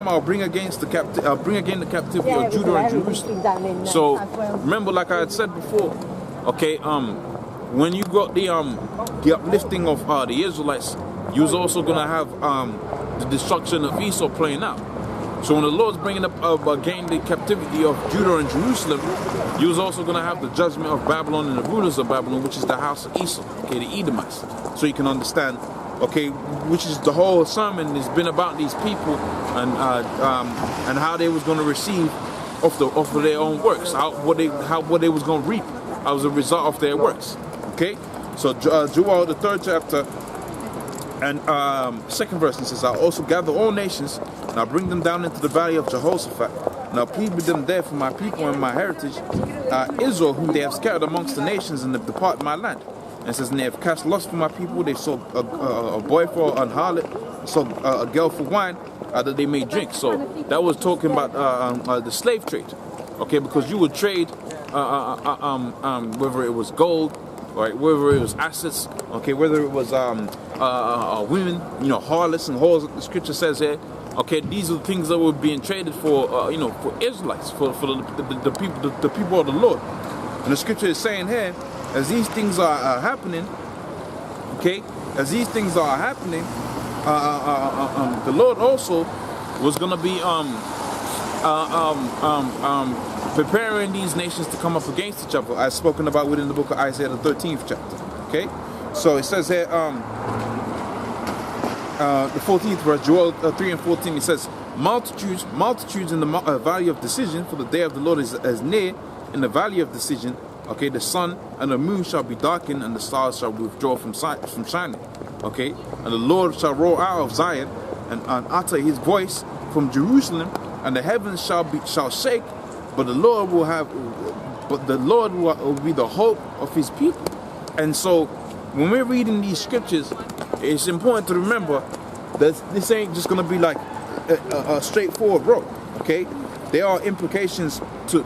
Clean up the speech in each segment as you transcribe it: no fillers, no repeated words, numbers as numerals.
I'll bring again the captivity of Judah and Jerusalem. So remember, like I had said before, okay, when you got the uplifting of the Israelites, you was also gonna have the destruction of Esau playing out. So when the Lord's bringing up again the captivity of Judah and Jerusalem, you was also gonna have the judgment of Babylon and the rulers of Babylon, which is the house of Esau, okay, the Edomites. So you can understand, okay, which is the whole sermon has been about these people and how they was going to receive of their own works, what they was going to reap as a result of their works. Okay, so Joel the 3rd chapter and 2nd verse, it says, "I'll also gather all nations and I'll bring them down into the valley of Jehoshaphat, and I'll plead with them there for my people and my heritage, Israel, whom they have scattered amongst the nations and have departed my land." And it says, "And they have cast lust for my people, they sold a boy for an harlot, sold a girl for wine, that they may drink." So that was talking about the slave trade, okay, because you would trade whether it was gold, right, whether it was assets, okay, whether it was women, you know, harlots and whores, the scripture says here, okay, these are the things that were being traded for, you know, for Israelites, for the people of the Lord. And the scripture is saying here, as these things are happening, okay, as these things are happening, the Lord also was going to be preparing these nations to come up against each other, as spoken about within the book of Isaiah, the 13th chapter. Okay, so it says here, the 14th verse, Joel 3 and 14, it says, multitudes in the valley of decision, for the day of the Lord is near in the valley of decision. Okay, the sun and the moon shall be darkened, and the stars shall withdraw from shining. Okay, and the Lord shall roar out of Zion, and utter his voice from Jerusalem, and the heavens shall shake. But the Lord will be the hope of his people. And so, when we're reading these scriptures, it's important to remember that this ain't just gonna be like a straightforward road. Okay. There are implications to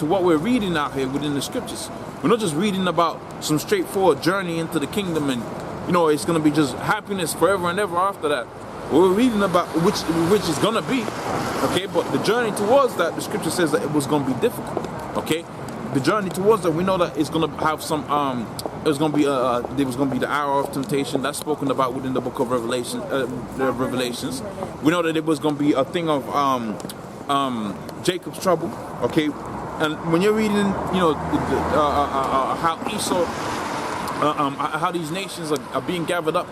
what we're reading out here within the scriptures. We're not just reading about some straightforward journey into the kingdom and, you know, it's going to be just happiness forever and ever after that. We're reading about which is going to be, okay, but the journey towards that, the scripture says that it was going to be difficult, okay? The journey towards that, we know that it's going to have some, there was going to be the hour of temptation that's spoken about within the book of Revelations. We know that it was going to be a thing of, Jacob's trouble, okay, and when you're reading, you know, how Esau, how these nations are being gathered up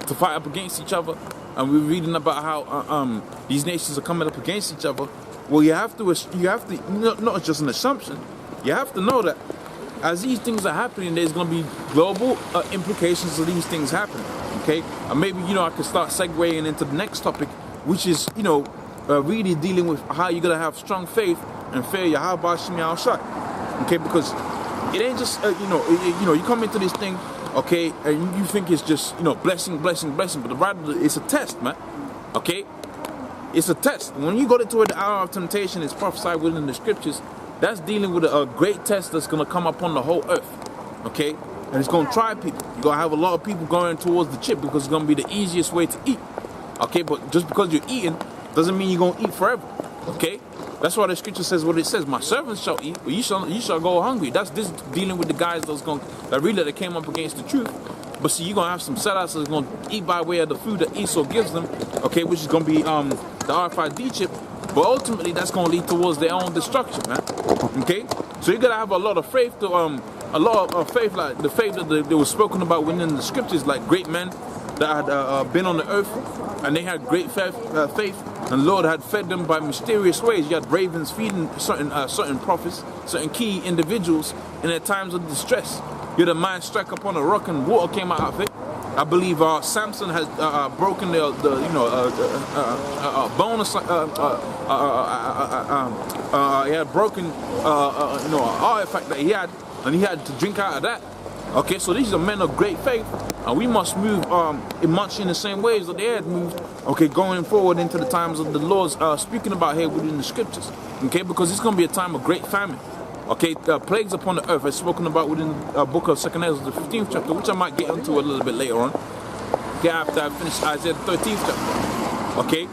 to fight up against each other, and we're reading about how these nations are coming up against each other. Well, you have to not just an assumption. You have to know that as these things are happening, there's going to be global implications of these things happening. Okay, and maybe, you know, I could start segueing into the next topic, which is, you know, really dealing with how you're gonna have strong faith and fear Yahweh Shem Yahushua. Okay, because it ain't just you come into this thing, okay, and you think it's just, you know, blessing, but rather it's a test, man. Okay, it's a test. When you go into the hour of temptation, it's prophesied within the scriptures. That's dealing with a great test that's gonna come upon the whole earth. Okay, and it's gonna try people. You're gonna have a lot of people going towards the chip because it's gonna be the easiest way to eat. Okay, but just because you're eating doesn't mean you're going to eat forever, okay? That's why the scripture says what it says. My servants shall eat, but you shall go hungry. That's this dealing with the guys that came up against the truth. But see, you're going to have some sellouts that's going to eat by way of the food that Esau gives them, okay, which is going to be the RFID chip. But ultimately, that's going to lead towards their own destruction, man, okay? So you got to have a lot of faith like the faith that they was spoken about within the scriptures, like great men that had been on the earth, and they had great faith, and the Lord had fed them by mysterious ways. You had ravens feeding certain prophets, certain key individuals in their times of distress. You had a man strike upon a rock and water came out of it. I believe Samson has broken the bone. He had broken an artifact that he had, and he had to drink out of that. Okay, so these are men of great faith, and we must move much in the same ways that they had moved, okay, going forward into the times of the Lord's speaking about here within the scriptures, okay, because it's going to be a time of great famine, okay, plagues upon the earth, as spoken about within the book of 2nd Ezra, the 15th chapter, which I might get into a little bit later on, okay, after I finish Isaiah the 13th chapter, okay,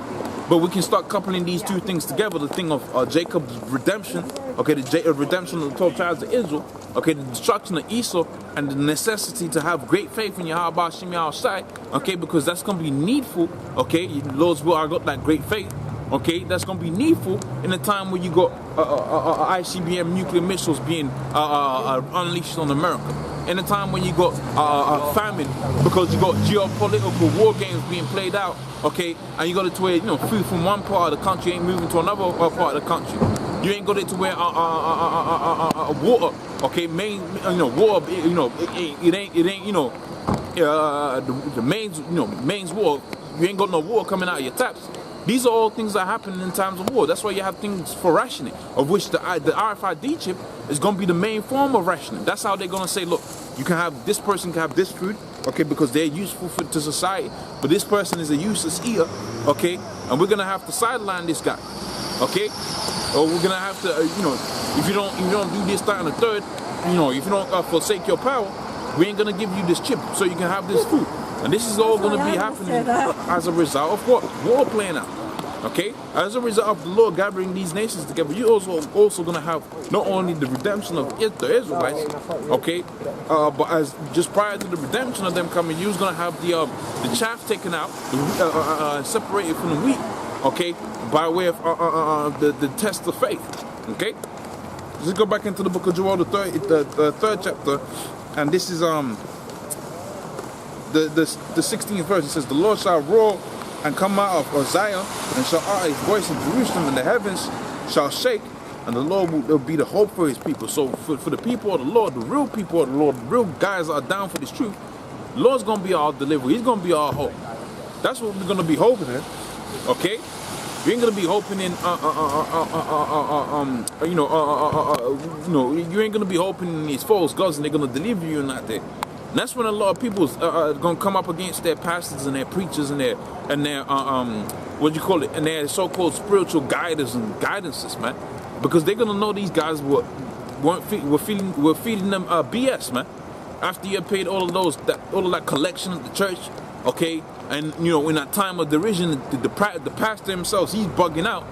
But we can start coupling these two things together. The thing of Jacob's redemption, okay, the redemption of the 12 tribes of Israel, okay, the destruction of Esau, and the necessity to have great faith in Yahweh Shem Shai, okay, because that's going to be needful, okay, Lord's will, I got that great faith, okay, that's going to be needful in a time where you got ICBM nuclear missiles being unleashed on America. In a time when you got famine, because you got geopolitical war games being played out, okay, and you got it to where, you know, food from one part of the country ain't moving to another part of the country. You ain't got it to where water, okay, water, you know, it ain't, you know, the mains water, you ain't got no water coming out of your taps. These are all things that happen in times of war. That's why you have things for rationing, of which the RFID chip is going to be the main form of rationing. That's how they're going to say, look, you can have, this person can have this food, okay, because they're useful to society, but this person is a useless eater, okay, and we're going to have to sideline this guy, okay, or we're going to have to, you know, if you don't do this, that, and the third, you know, if you don't forsake your power, we ain't going to give you this chip so you can have this food. And this is all going to be happening as a result of what? War playing out. Okay? As a result of the Lord gathering these nations together, you're also going to have not only the redemption of the Israelites, okay, but as just prior to the redemption of them coming, you're going to have the chaff taken out, separated from the wheat, okay, by way of the test of faith. Okay? Let's go back into the book of Joel, the third chapter, and this is the 16th verse. It says, the Lord shall roar and come out of Zion, and shall utter his voice in Jerusalem, and the heavens shall shake, and the Lord will be the hope for his people. So for the people of the Lord, the real people of the Lord, the real guys that are down for this truth, the Lord's going to be our deliverer. He's going to be our hope. That's what we're going to be hoping in. Okay? We ain't going to be hoping in, you ain't going to be hoping in these false gods and they're going to deliver you in that day. And that's when a lot of people are going to come up against their pastors and their preachers and their what do you call it, and their so-called spiritual guiders and guidances, man, because they're going to know these guys were feeding them BS, man. After you paid all of that collection at the church, okay, and you know, in that time of derision, the pastor himself, he's bugging out.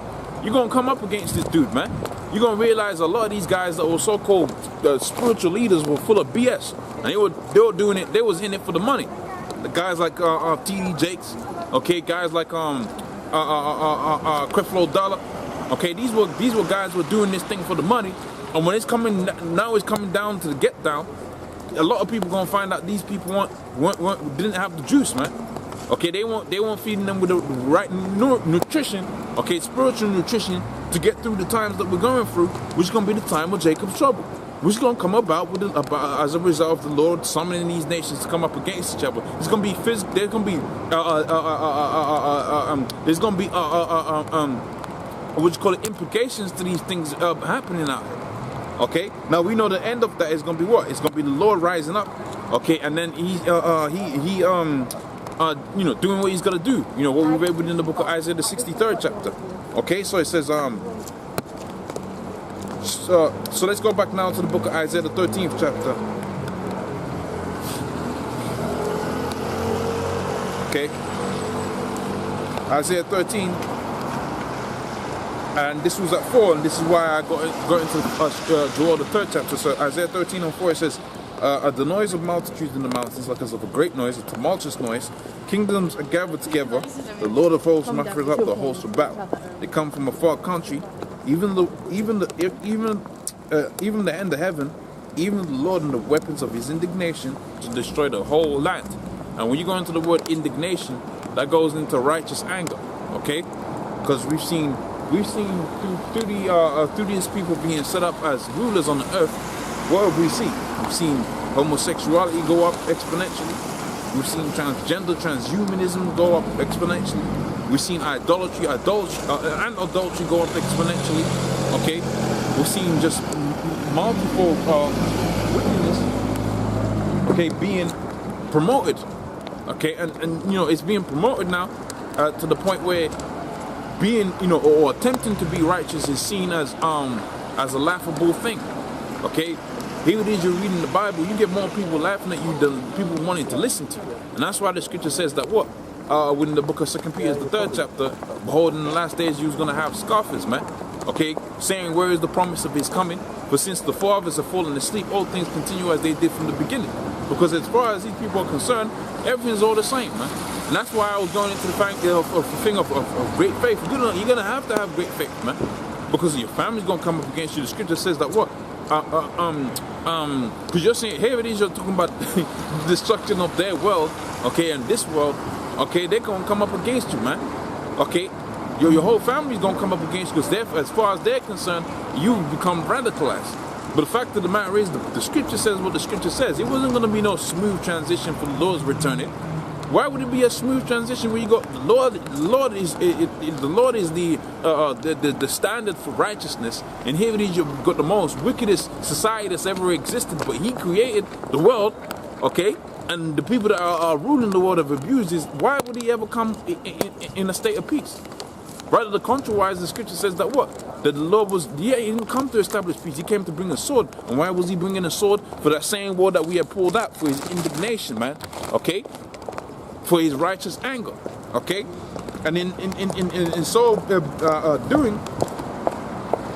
You're going to come up against this dude, man. You're going to realize a lot of these guys that were so-called spiritual leaders were full of BS. And they were doing it, they was in it for the money. The guys like T.D. Jakes, okay, guys like Creflo Dollar, okay, these were guys who were doing this thing for the money. And when it's coming down to the get down, a lot of people going to find out these people didn't have the juice, man. Okay, they weren't feeding them with the right nutrition, okay, spiritual nutrition to get through the times that we're going through, which is going to be the time of Jacob's trouble, which is going to come about as a result of the Lord summoning these nations to come up against each other. It's going to be physical. There's going to be what you call it, implications to these things happening out here. Okay, now we know the end of that is going to be what? It's going to be the Lord rising up. Okay, and then he doing what he's gonna do. You know what we read within the book of Isaiah, the 63rd chapter. Okay, so it says so let's go back now to the book of Isaiah, the 13th chapter. Okay, Isaiah 13, and this was at 4, and this is why I got into Joel, the 3rd chapter. So Isaiah 13:4, it says, the noise of multitudes in the mountains, like as of a great noise, a tumultuous noise. Kingdoms are gathered together. The Lord of hosts mutters up the hosts of battle. They come from a far country. Even the end of heaven, even the Lord and the weapons of his indignation to destroy the whole land. And when you go into the word indignation, that goes into righteous anger. Okay, because we've seen through these people being set up as rulers on the earth. What have we seen? We've seen homosexuality go up exponentially. We've seen transhumanism go up exponentially. We've seen adultery go up exponentially. Okay, we've seen just multiple wickedness, okay, being promoted. Okay, and you know, it's being promoted now to the point where being, you know, or attempting to be righteous is seen as a laughable thing. Okay, here it is, you're reading the Bible, you get more people laughing at you than people wanting to listen to you. And that's why the scripture says that what? within the book of 2 Peter, the 3rd chapter, behold, in the last days you was going to have scoffers, man. Okay, saying, where is the promise of his coming? For since the fathers have fallen asleep, all things continue as they did from the beginning. Because as far as these people are concerned, everything's all the same, man. And that's why I was going into the thing of great faith. You're going to have great faith, man. Because your family's going to come up against you. The scripture says that what? Because you're saying, here it is, you're talking about the destruction of their world, okay, and this world, okay, they're going to come up against you, man. Okay? Your whole family's going to come up against you because as far as they're concerned, you've become radicalized. But the fact of the matter is, the scripture says what the scripture says. It wasn't going to be no smooth transition for the Lord's returning. Why would it be a smooth transition when you got the Lord? The Lord is the standard for righteousness, and here it is. You've got the most wickedest society that's ever existed. But He created the world, okay, and the people that are ruling the world have abused this. Why would He ever come in a state of peace? Rather, the contrary, the scripture says that what? That the Lord He didn't come to establish peace. He came to bring a sword. And why was He bringing a sword? For that same war that we had pulled out, for His indignation, man. Okay? For His righteous anger. Okay? And in so doing,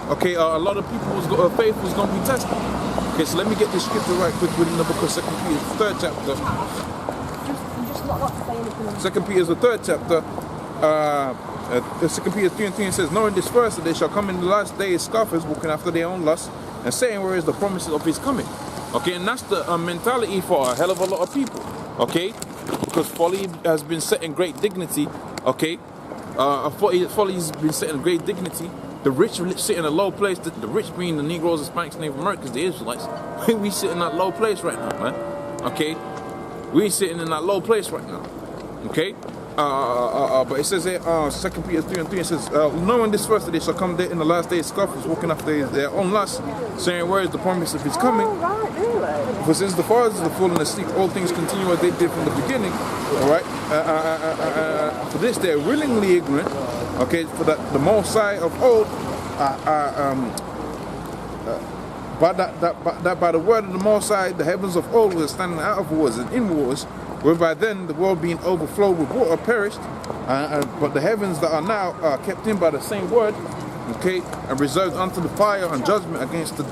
okay, a lot of people's faith was going to be tested. Okay, so let me get this scripture right quick within the book of 2 Peter, the 3rd chapter. Just not to say anything. 2 Peter, the 3rd chapter. 2 Peter 3:3 says, knowing this first, that they shall come in the last days scoffers, walking after their own lusts, and saying, where is the promises of His coming? Okay, and that's the mentality for a hell of a lot of people. Okay, because folly has been set in great dignity. Okay, folly's been set in great dignity. The rich sit in a low place. The rich being the Negroes, Hispanics, Native Americans, the Israelites. We sit in that low place right now, man. Okay, we sitting in that low place right now. Okay. But it says here, 2 Peter 3:3, it says, knowing this first, that they shall come there in the last days scoffers, walking after their own lusts, saying, where is the promise of His coming? Oh, right, really? For since the fathers have fallen asleep, all things continue as they did from the beginning. All right. For this, they're willingly ignorant. Okay, for that the Most High of old, by the word of the Most High, the heavens of old were standing out of wars and in wars, whereby then the world being overflowed with water perished, but the heavens that are now are kept in by the same word, okay, and reserved unto the fire and judgment against the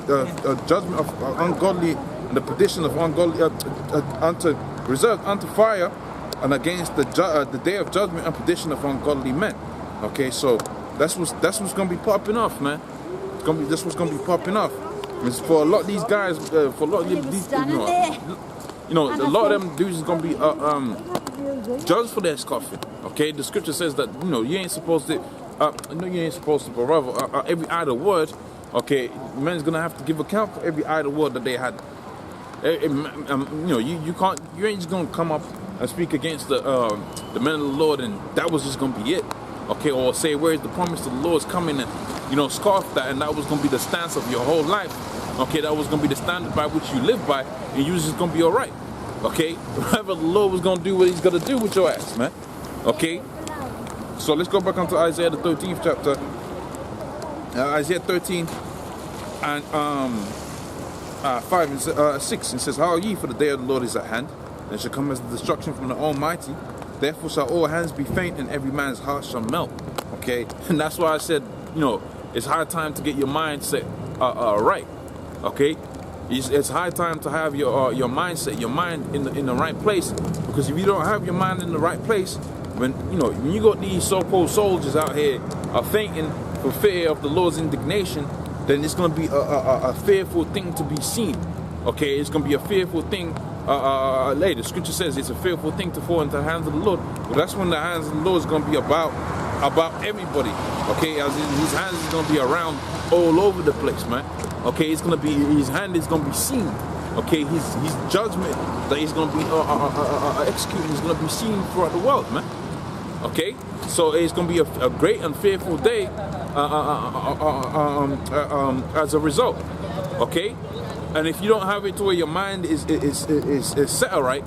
judgment of ungodly, and the perdition of ungodly, reserved unto fire and against the day of judgment and perdition of ungodly men. Okay, so that's what's gonna be popping off, man. That's what's gonna be popping off. It's for a lot of these guys, for a lot of these, a lot of them dudes is gonna be judged for their scoffing. Okay, the scripture says that you ain't supposed to, but rather every idle word. Okay, man's gonna have to give account for every idle word that they had. You can't, you ain't just gonna come up and speak against the men of the Lord, and that was just gonna be it. Okay, or say, where is the promise of the Lord's coming, and scoff that, and that was gonna be the stance of your whole life. Okay, that was gonna be the standard by which you live by, and you was just gonna be all right. Okay, whatever the Lord was gonna do, what He's gonna do with your ass, man. Okay, so let's go back onto Isaiah the 13th chapter. Isaiah 13 and 5 and 6. It says, how are ye? For the day of the Lord is at hand, and shall come as the destruction from the Almighty. Therefore shall all hands be faint, and every man's heart shall melt. Okay, and that's why I said, it's high time to get your mindset right. Okay, it's high time to have your mindset, your mind in the right place. Because if you don't have your mind in the right place, when you got these so-called soldiers out here are fainting for fear of the Lord's indignation, then it's going to be a fearful thing to be seen. Okay, it's going to be a fearful thing. Later, the scripture says it's a fearful thing to fall into the hands of the Lord. But that's when the hands of the Lord is going to be about everybody. Okay, as His hands is going to be around all over the place, man. Okay, it's going to be, His hand is going to be seen. Okay, His judgment that He's going to be executing is going to be seen throughout the world, man. Okay, so it's going to be a great and fearful day as a result. Okay, and if you don't have it to where your mind is set right,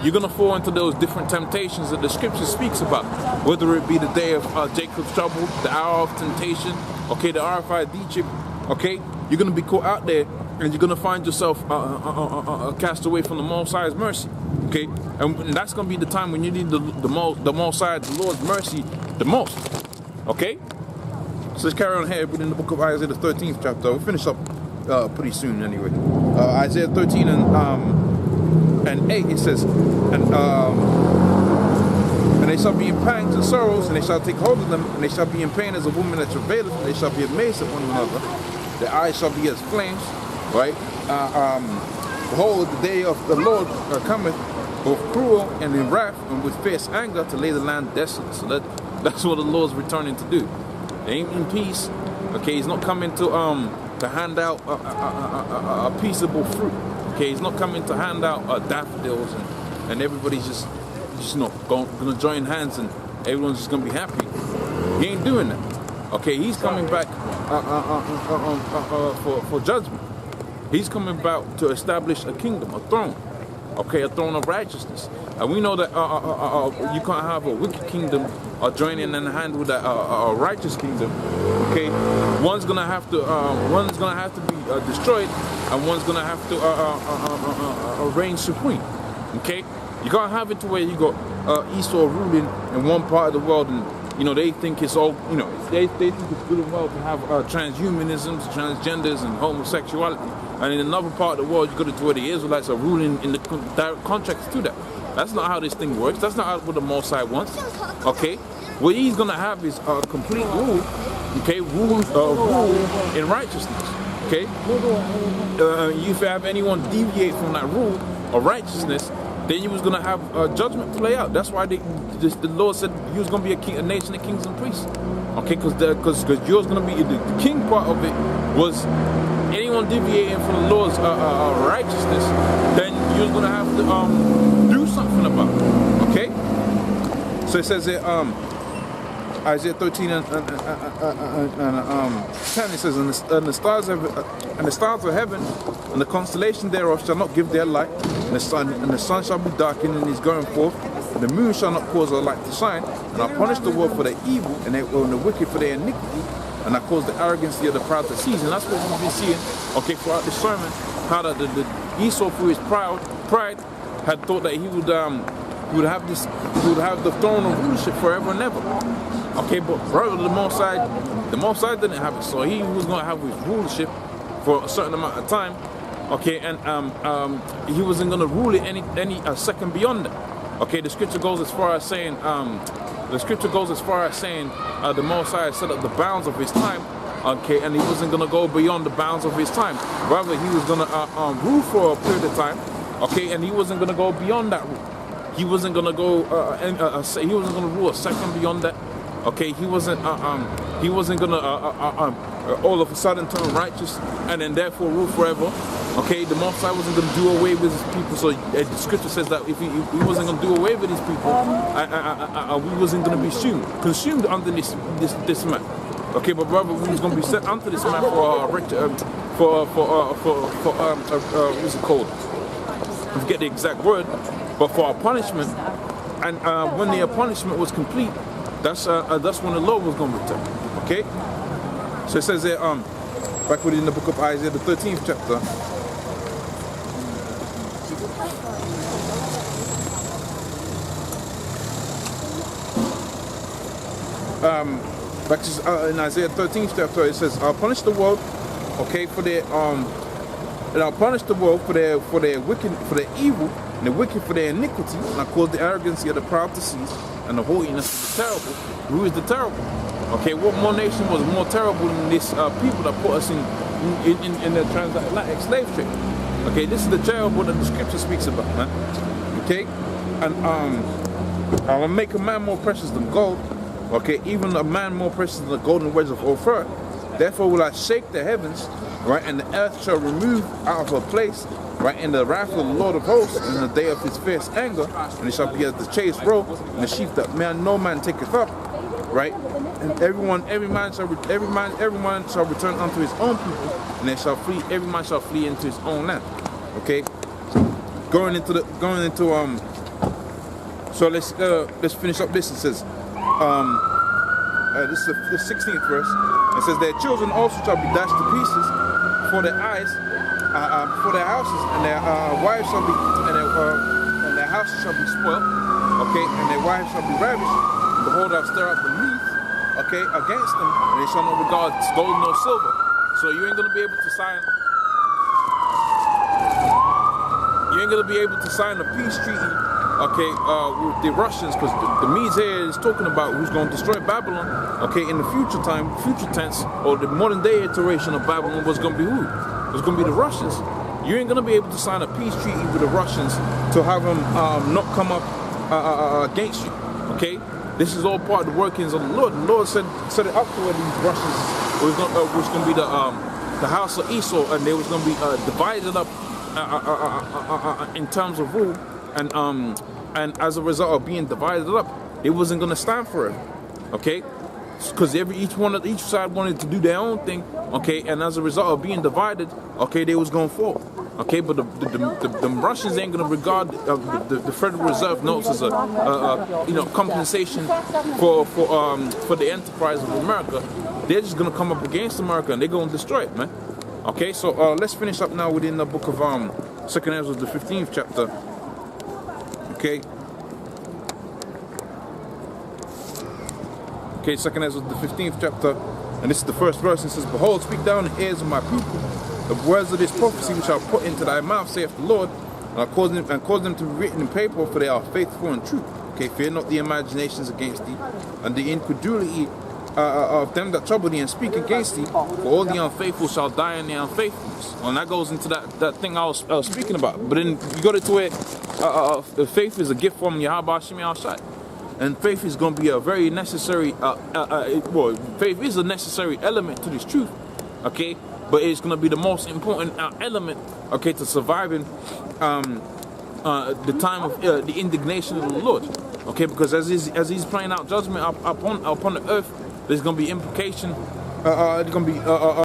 you're going to fall into those different temptations that the scripture speaks about, whether it be the day of Jacob's trouble, the hour of temptation, okay, the RFID chip, okay, you're going to be caught out there and you're gonna find yourself cast away from the Most High's mercy. Okay, and that's gonna be the time when you need the Most High, the Lord's mercy, the most. Okay, so let's carry on here. But in the book of Isaiah, the 13th chapter, we'll finish up pretty soon anyway. Isaiah 13 and 8, it says, and they shall be in pangs and sorrows, and they shall take hold of them, and they shall be in pain as a woman that travaileth, and they shall be amazed at one another. Their eyes shall be as flames, right? Behold, the day of the Lord cometh, both cruel and in wrath, and with fierce anger, to lay the land desolate. So that's what the Lord's returning to do. They ain't in peace. Okay, He's not coming to hand out a peaceable fruit. Okay, He's not coming to hand out daffodils and everybody's just gonna join hands and everyone's just gonna be happy. He ain't doing that. Okay, He's coming back for judgment. He's coming back to establish a kingdom, a throne. Okay, a throne of righteousness. And we know that you can't have a wicked kingdom joining in hand with a righteous kingdom. Okay, one's gonna have to be destroyed, and one's gonna have to reign supreme. Okay, you can't have it to where you got Esau ruling in one part of the world, and they think it's all they think it's good and well to have transhumanism, transgenders, and homosexuality. And in another part of the world, you got it to where the Israelites are ruling in the direct contracts to that. That's not how this thing works. That's not what the Most High wants. Okay, what He's gonna have is a complete rule. Okay, rule in righteousness. Okay, if you have anyone deviate from that rule of righteousness, then you was gonna have judgment to lay out. That's why the Lord said you was gonna be a nation of kings and priests. Okay, because yours gonna be the king part of it was. Anyone deviating from the Lord's righteousness, then you're going to have to do something about it. Okay? So it says that Isaiah 13 and 10, it says, and the stars of heaven and the constellation thereof shall not give their light, and the sun shall be darkened in his going forth, and the moon shall not cause her light to shine, and I punish the world for their evil, and the wicked for their iniquity, and I cause the arrogancy of the proud to cease. And that's what we've been seeing, okay, throughout this sermon, how the Esau, through his pride, had thought that he would have the throne of rulership forever and ever. Okay, but brother, the Most High didn't have it, so he was going to have his rulership for a certain amount of time. Okay, and he wasn't going to rule it any second beyond that. Okay, the scripture goes as far as saying. The Most High set up the bounds of His time, okay, and He wasn't going to go beyond the bounds of His time. Rather, He was going to rule for a period of time, okay, and He wasn't going to go beyond that rule. He wasn't going to go, He wasn't going to rule a second beyond that, okay. He wasn't going to all of a sudden turn righteous and then therefore rule forever. Okay, the Most High wasn't going to do away with His people, so the scripture says that if he wasn't going to do away with His people, we wasn't going to be consumed under this man. Okay, but brother, we was going to be sent unto this man what's it called? I forget the exact word, but for our punishment. And when the punishment was complete, that's when the Lord was going to return. Okay, so it says there, back within the book of Isaiah, the 13th chapter. Back in Isaiah 13th chapter, it says, "I'll punish the world, okay, for their and I'll punish the world for their wicked, for their evil, and the wicked for their iniquity, and I cause the arrogancy of the proud to cease, and the haughtiness of the terrible." Who is the terrible? Okay, what more nation was more terrible than this people that put us in the transatlantic slave trade? Okay, this is the terrible that the scripture speaks about, man. Okay, and I will make a man more precious than gold. Okay, even a man more precious than the golden wedge of Ophir. Therefore will I shake the heavens, right, and the earth shall remove out of her place, right, in the wrath of the Lord of hosts, in the day of His fierce anger, and it shall be as the chased roe, and the sheep that no man taketh up, right, and every man shall return unto his own people, and they shall flee. Every man shall flee into his own land. Okay, so let's finish up this. It says. This is the 16th verse. It says, "Their children also shall be dashed to pieces, before their eyes, before their houses, and their wives shall be, and their houses shall be spoiled, okay, and their wives shall be ravished. Behold, I'll stir up the wreath, okay, against them, and they shall not regard gold nor silver. So you ain't gonna be able to sign. You ain't gonna be able to sign a peace treaty, okay, with the Russians, because the Medes here is talking about who's gonna destroy Babylon, okay, in the future time, future tense, or the modern day iteration of Babylon was gonna be who? It's gonna be the Russians. You ain't gonna be able to sign a peace treaty with the Russians to have them not come up against you, okay? This is all part of the workings of the Lord. The Lord set it up to where these Russians was gonna be the house of Esau, and they was gonna be divided up in terms of rule, and as a result of being divided up, it wasn't going to stand for it, okay? Because each side wanted to do their own thing, okay? And as a result of being divided, okay, they was going to fall, okay? But the Russians ain't going to regard the Federal Reserve notes as a compensation for the enterprise of America. They're just going to come up against America and they're going to destroy it, man. Okay, so let's finish up now within the book of 2nd Ezra, the 15th chapter. Okay. Okay, 2nd Ezra, the 15th chapter, and this is the first verse. It says, "Behold, speak thou in the ears of my people the words of this prophecy which I put into thy mouth, saith the Lord, and I cause them to be written in paper, for they are faithful and true. Okay, fear not the imaginations against thee, and the incredulity of them that trouble thee and speak against thee, for all the unfaithful shall die in their unfaithfulness." And that goes into that thing I was speaking about. But then you got it to where faith is a gift from Yahweh Shem Yahshai. And faith is going to be a very necessary, faith is a necessary element to this truth, okay? But it's going to be the most important element, okay, to surviving the time of the indignation of the Lord, okay? Because as he's playing out judgment upon the earth, there's going to be implication. It's going to be